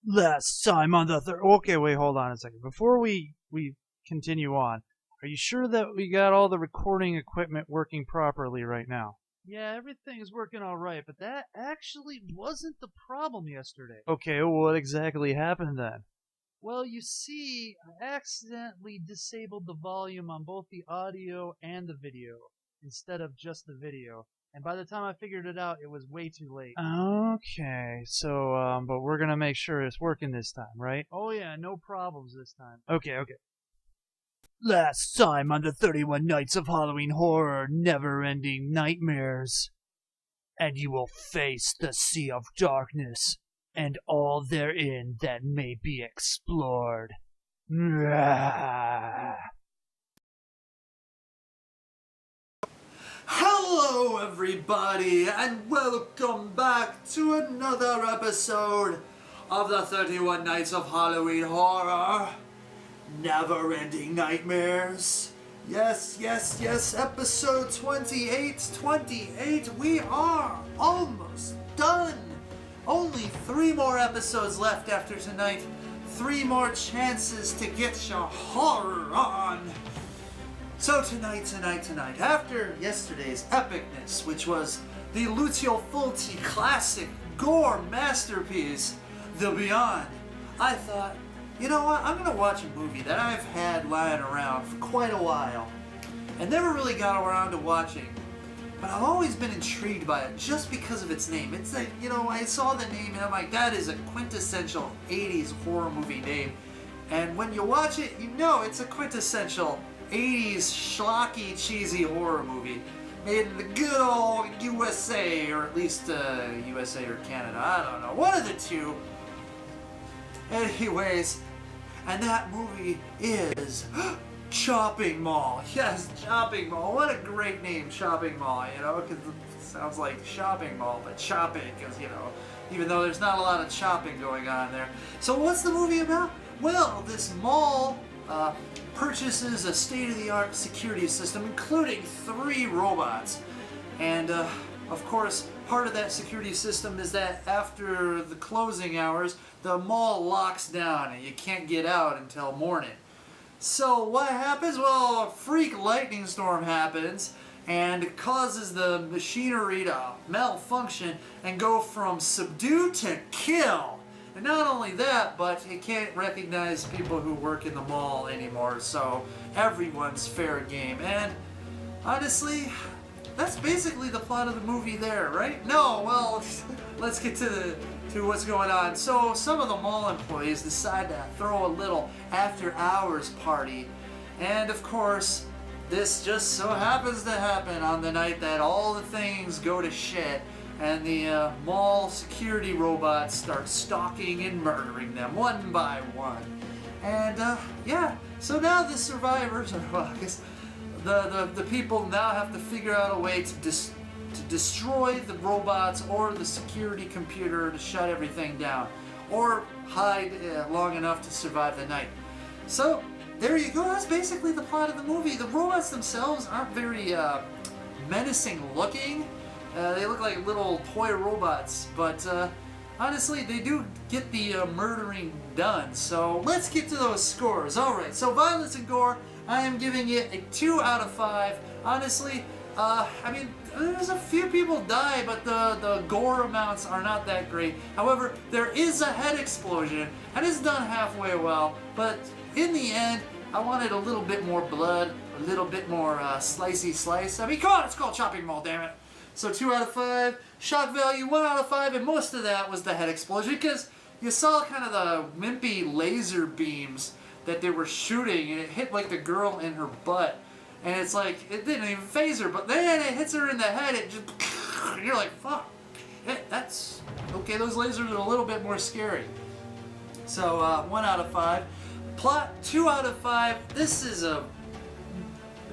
Last time on the third. Okay, wait, hold on a second. Before we continue on, are you sure that we got all the recording equipment working properly right now? Yeah, everything's working all right, but that actually wasn't the problem yesterday. Okay, well, what exactly happened then? Well, you see, I accidentally disabled the volume on both the audio and the video instead of just the video. And by the time I figured it out, it was way too late. Okay, so, but we're gonna make sure it's working this time, right? Oh yeah, no problems this time. Okay. Last time on the 31 Nights of Halloween Horror Never-Ending Nightmares. And you will face the Sea of Darkness, and all therein that may be explored. Hello everybody, and welcome back to another episode of the 31 Nights of Halloween Horror Never-Ending Nightmares. Yes, episode 28, we are almost done. Only 3 more episodes left after tonight. 3 more chances to get your horror on. So tonight, after yesterday's epicness, which was the Lucio Fulci classic Gore masterpiece, The Beyond, I thought, you know what, I'm gonna watch a movie that I've had lying around for quite a while and never really got around to watching, but I've always been intrigued by it just because of its name. It's like, you know, I saw the name and I'm like, that is a quintessential 80s horror movie name, and when you watch it, you know it's a quintessential 80s schlocky, cheesy horror movie made in the good old USA, or at least USA or Canada, I don't know, one of the two. Anyways, and that movie is Chopping Mall. Yes, Chopping Mall. What a great name, Chopping Mall, you know, because it sounds like shopping mall, but chopping, because, you know, even though there's not a lot of chopping going on there. So what's the movie about? Well, this mall purchases a state-of-the-art security system, including 3 robots. And, of course, part of that security system is that after the closing hours, the mall locks down and you can't get out until morning. So what happens? Well, a freak lightning storm happens and it causes the machinery to malfunction and go from subdue to kill. And not only that, but it can't recognize people who work in the mall anymore, so everyone's fair game. And honestly, that's basically the plot of the movie there, right? No, well, let's get to what's going on. So some of the mall employees decide to throw a little after-hours party, and of course, this just so happens to happen on the night that all the things go to shit, and the mall security robots start stalking and murdering them one by one. And yeah, so now the survivors, well, I guess the people now have to figure out a way to destroy the robots or the security computer to shut everything down, or hide long enough to survive the night. So there you go, that's basically the plot of the movie. The robots themselves aren't very menacing looking. They look like little toy robots, but honestly, they do get the murdering done. So let's get to those scores. Alright, so Violence and Gore, I am giving it a 2 out of 5. Honestly, I mean, there's a few people die, but the gore amounts are not that great. However, there is a head explosion, and it's done halfway well, but in the end, I wanted a little bit more blood, a little bit more slicey slice. I mean, come on, it's called Chopping Mall, damn it. So 2 out of 5, shock value 1 out of 5, and most of that was the head explosion, because you saw kind of the wimpy laser beams that they were shooting, and it hit like the girl in her butt, and it's like, it didn't even phase her, but then it hits her in the head, it just, you're like, fuck, that's, okay, those lasers are a little bit more scary. So 1 out of 5. Plot 2 out of 5. This is a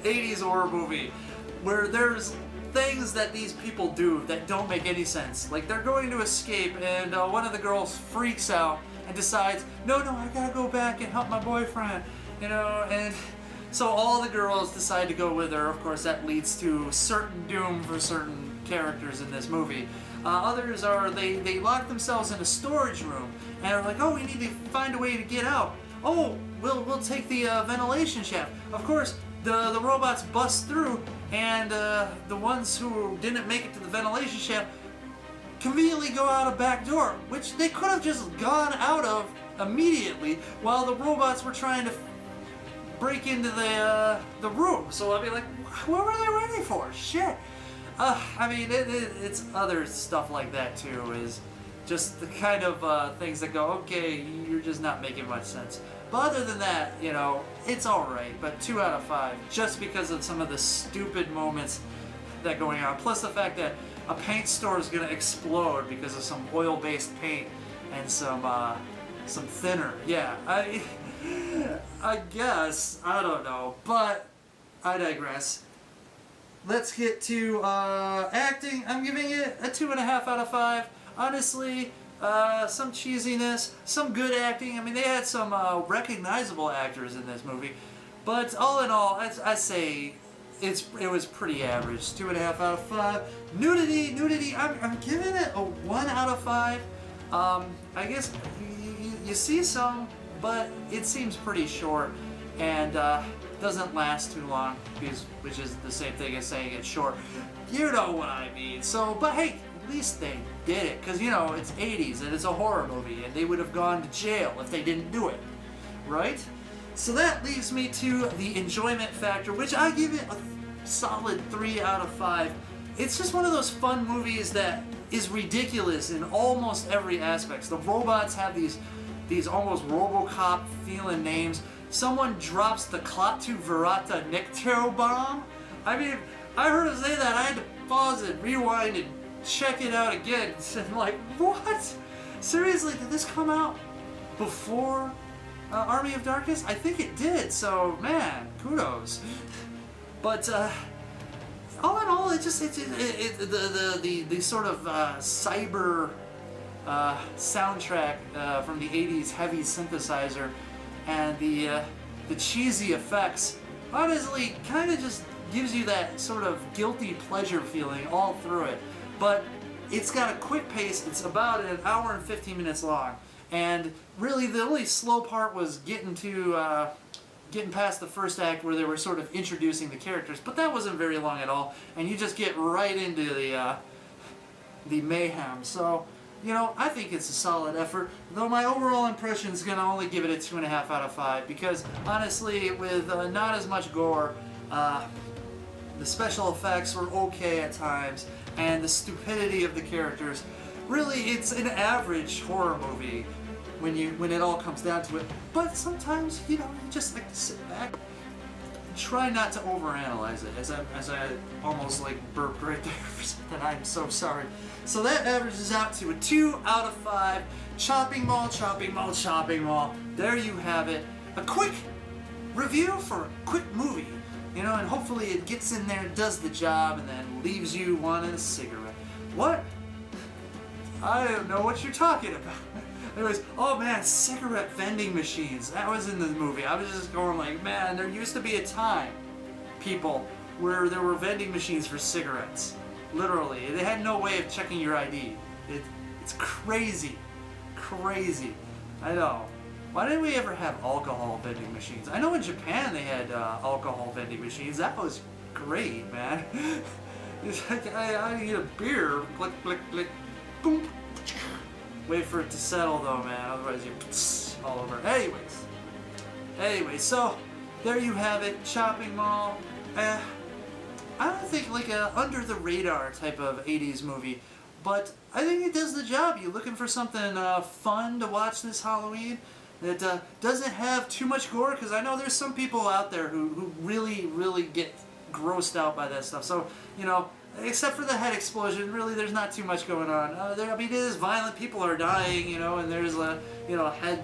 80s horror movie where there's things that these people do that don't make any sense. Like, they're going to escape, and one of the girls freaks out and decides, no, I gotta go back and help my boyfriend, you know, and so all the girls decide to go with her. Of course, that leads to certain doom for certain characters in this movie. Others are, they lock themselves in a storage room and are like, oh, we need to find a way to get out. Oh, we'll take the ventilation shaft. Of course, the robots bust through, and the ones who didn't make it to the ventilation shaft conveniently go out a back door, which they could have just gone out of immediately while the robots were trying to break into the room. So I mean, like, what were they waiting for? Shit. I mean, it's other stuff like that too, is just the kind of things that go, okay, you're just not making much sense. But other than that, you know, it's alright, but 2 out of 5, just because of some of the stupid moments that are going on. Plus the fact that a paint store is going to explode because of some oil-based paint and some thinner. Yeah, I guess, I don't know, but I digress. Let's get to acting. I'm giving it a 2.5 out of 5. Honestly, some cheesiness, some good acting. I mean, they had some recognizable actors in this movie, but all in all, I say it was pretty average. 2.5 out of 5. Nudity. I'm giving it a 1 out of 5. I guess you see some, but it seems pretty short and doesn't last too long, which is the same thing as saying it's short. You know what I mean. So, but hey, at least they did it, because you know it's 80s and it's a horror movie, and they would have gone to jail if they didn't do it, right? So that leaves me to the enjoyment factor, which I give it a solid 3 out of 5. It's just one of those fun movies that is ridiculous in almost every aspect. The robots have these almost RoboCop feeling names. Someone drops the Klaatu Verata Nictero bomb. I mean, I heard him say that. I had to pause it, rewind, and check it out again. I'm like, what? Seriously, did this come out before Army of Darkness? I think it did. So, man, kudos. But all in all, the sort of cyber soundtrack from the 80s heavy synthesizer and the cheesy effects honestly kind of just gives you that sort of guilty pleasure feeling all through it. But it's got a quick pace. It's about an hour and 15 minutes long, and really the only slow part was getting past the first act where they were sort of introducing the characters, but that wasn't very long at all, and you just get right into the mayhem. So, you know, I think it's a solid effort, though my overall impression is going to only give it a 2.5 out of 5, because honestly, with not as much gore, the special effects were okay at times, and the stupidity of the characters, really, it's an average horror movie when it all comes down to it. But sometimes, you know, you just like to sit back and try not to overanalyze it, as I almost like burped right there for something. I'm so sorry. So that averages out to a 2 out of 5. Chopping Mall. There you have it. A quick review for a quick movie. You know, and hopefully it gets in there, does the job, and then leaves you wanting a cigarette. What? I don't know what you're talking about. Anyways, oh man, cigarette vending machines. That was in the movie. I was just going like, man, there used to be a time, people, where there were vending machines for cigarettes. Literally. They had no way of checking your ID. It's crazy. Crazy. I know. Why didn't we ever have alcohol vending machines? I know in Japan they had alcohol vending machines. That was great, man. It's like, I need a beer. Click, click, click. Boom. Wait for it to settle though, man. Otherwise you all over. Anyways, so there you have it. Chopping Mall. I don't think like a under the radar type of 80s movie, but I think it does the job. You're looking for something fun to watch this Halloween that doesn't have too much gore, because I know there's some people out there who really get grossed out by that stuff. So, you know, except for the head explosion, really there's not too much going on. I mean, it is violent, people are dying, you know, and there's a, you know, head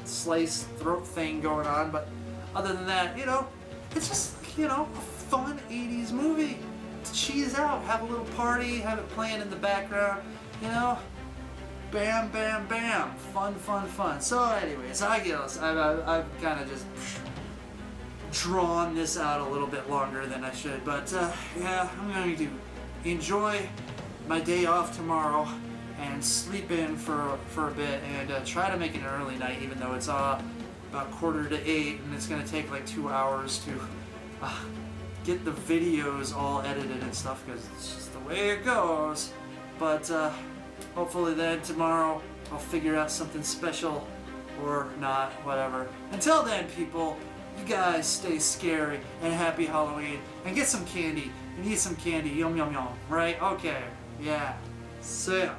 slice throat thing going on, but other than that, you know, it's just, you know, a fun 80s movie to cheese out, have a little party, have it playing in the background, you know. Bam, bam, bam. Fun, fun, fun. So anyways, I guess I've kind of just drawn this out a little bit longer than I should. But yeah, I'm going to enjoy my day off tomorrow and sleep in for a bit and try to make it an early night, even though it's about 7:45 and it's going to take like 2 hours to get the videos all edited and stuff, because it's just the way it goes. But hopefully then tomorrow I'll figure out something special, or not, whatever. Until then, people, you guys stay scary and happy Halloween, and get some candy and eat some candy, yum yum yum, right? Okay, yeah, see ya.